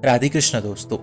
राधे कृष्ण दोस्तों।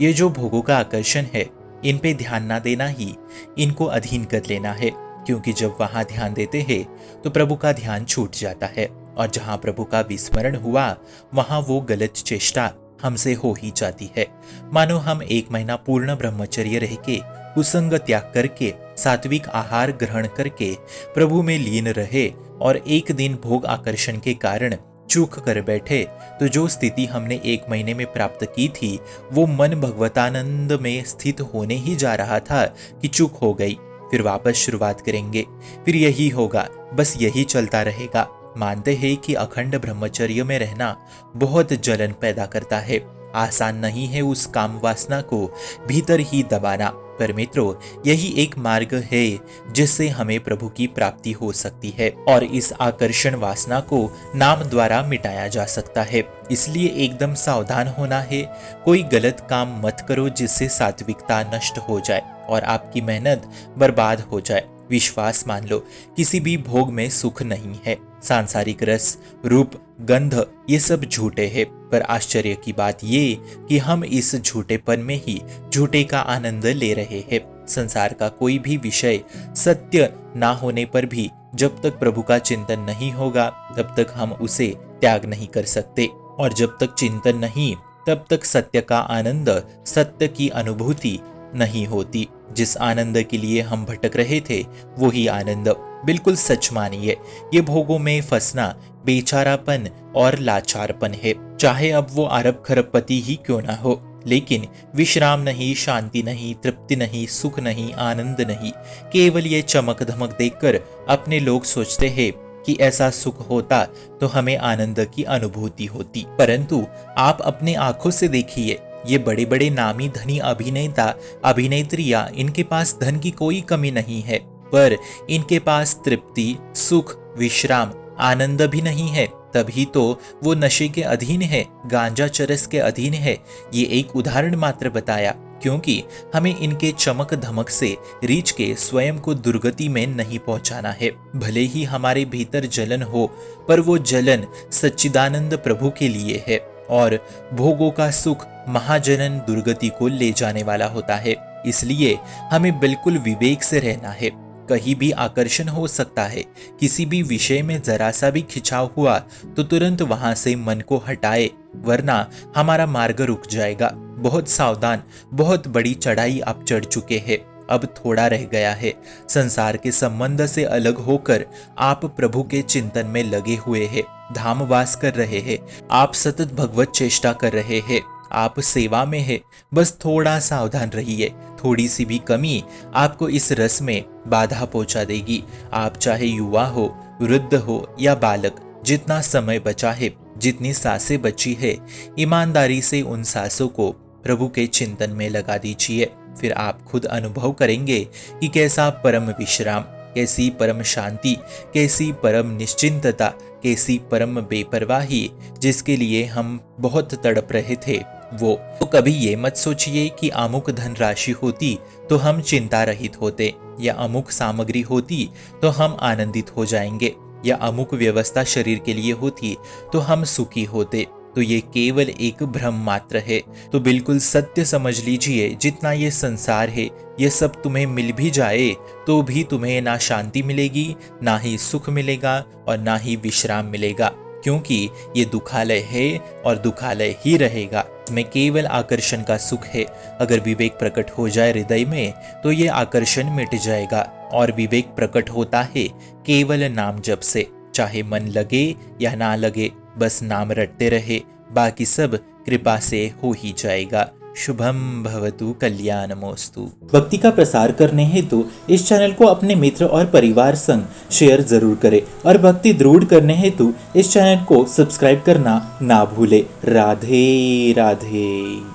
ये जो भोगों का आकर्षण है, इन पे ध्यान ना देना ही इनको अधीन कर लेना है, क्योंकि जब वहां ध्यान देते हैं तो प्रभु का ध्यान छूट जाता है, और जहां प्रभु का विस्मरण हुआ वहां वो गलत चेष्टा हमसे हो ही जाती है। मानो हम 1 महीना पूर्ण ब्रह्मचर्य रह के, कुसंग त्याग करके, सात्विक आहार ग्रहण करके प्रभु में लीन रहे और एक दिन भोग आकर्षण के कारण चूक कर बैठे, तो जो स्थिति हमने 1 महीने में प्राप्त की थी वो मन भगवतानंद में स्थित होने ही जा रहा था कि चूक हो गई। फिर वापस शुरुआत करेंगे, फिर यही होगा, बस यही चलता रहेगा। मानते हैं कि अखंड ब्रह्मचर्य में रहना बहुत जलन पैदा करता है। आसान नहीं है उस काम वासना को भीतर ही दबाना, पर मित्रों यही एक मार्ग है जिससे हमें प्रभु की प्राप्ति हो सकती है, और इस आकर्षण वासना को नाम द्वारा मिटाया जा सकता है। इसलिए एकदम सावधान होना है। कोई गलत काम मत करो जिससे सात्विकता नष्ट हो जाए और आपकी मेहनत बर्बाद हो जाए। विश्वास मान लो, किसी भी भोग में सुख नहीं है। सांसारिक रस, रूप, गंध ये सब झूठे हैं, पर आश्चर्य की बात ये कि हम इस झूठेपन में ही झूठे का आनंद ले रहे हैं। संसार का कोई भी विषय सत्य ना होने पर भी जब तक प्रभु का चिंतन नहीं होगा तब तक हम उसे त्याग नहीं कर सकते, और जब तक चिंतन नहीं तब तक सत्य का आनंद, सत्य की अनुभूति नहीं होती। जिस आनंद के लिए हम भटक रहे थे वही आनंद बिल्कुल सच मानिए। ये भोगों में फंसना बेचारापन और लाचारपन है। चाहे अब वो अरब खरबपति ही क्यों ना हो, लेकिन विश्राम नहीं, शांति नहीं, तृप्ति नहीं, सुख नहीं, आनंद नहीं। केवल ये चमक धमक देखकर अपने लोग सोचते हैं कि ऐसा सुख होता तो हमें आनंद की अनुभूति होती। परंतु आप अपने आंखों से देखिए, ये बड़े बड़े नामी धनी अभिनेता अभिनेत्रियां, इनके पास धन की कोई कमी नहीं है, पर इनके पास तृप्ति, सुख, विश्राम, आनंद भी नहीं है। तभी तो वो नशे के अधीन है, गांजा चरस के अधीन है। ये एक उदाहरण मात्र बताया, क्योंकि हमें इनके चमक धमक से रीछ के स्वयं को दुर्गति में नहीं पहुंचाना है। भले ही हमारे भीतर जलन हो, पर वो जलन सच्चिदानंद प्रभु के लिए है, और भोगों का सुख महाजनन दुर्गति को ले जाने वाला होता है। इसलिए हमें बिल्कुल विवेक से रहना है। कहीं भी आकर्षण हो सकता है, किसी भी विषय में जरा सा भी खिंचाव हुआ तो तुरंत वहां से मन को हटाए, वरना हमारा मार्ग रुक जाएगा। बहुत सावधान, बहुत बड़ी चढ़ाई आप चढ़ चुके हैं, अब थोड़ा रह गया है। संसार के संबंध से अलग होकर आप प्रभु के चिंतन में लगे हुए हैं, धामवास कर रहे हैं, आप सतत भगवत चेष्टा कर रहे हैं, आप सेवा में है। बस थोड़ा सावधान रहिए, थोड़ी सी भी कमी आपको इस रस में बाधा पहुंचा देगी। आप चाहे युवा हो, वृद्ध हो या बालक, जितना समय बचा है, जितनी सांसें बची है, ईमानदारी से उन सांसों को प्रभु के चिंतन में लगा दीजिए। फिर आप खुद अनुभव करेंगे कि कैसा परम विश्राम, कैसी परम शांति, कैसी परम निश्चिंतता, कैसी परम बेपरवाही, जिसके लिए हम बहुत तड़प रहे थे वो। तो कभी ये मत सोचिए कि अमुक धनराशि होती तो हम चिंता रहित होते, या अमुक सामग्री होती तो हम आनंदित हो जाएंगे, या अमुक व्यवस्था शरीर के लिए होती तो हम सुखी होते। तो ये केवल एक भ्रम मात्र है। तो बिल्कुल सत्य समझ लीजिए, जितना ये संसार है, ये सब तुम्हें मिल भी जाए तो भी तुम्हें ना शांति मिलेगी, ना ही सुख मिलेगा, और ना ही विश्राम मिलेगा, क्योंकि ये दुखालय है और दुखालय ही रहेगा। में केवल आकर्षण का सुख है। अगर विवेक प्रकट हो जाए हृदय में तो ये आकर्षण मिट जाएगा, और विवेक प्रकट होता है केवल नाम जप से। चाहे मन लगे या ना लगे, बस नाम रटते रहे, बाकी सब कृपा से हो ही जाएगा। शुभम भवतु कल्याणमोस्तु। भक्ति का प्रसार करने हेतु इस चैनल को अपने मित्र और परिवार संग शेयर जरूर करें, और भक्ति दृढ़ करने हेतु इस चैनल को सब्सक्राइब करना ना भूले। राधे राधे।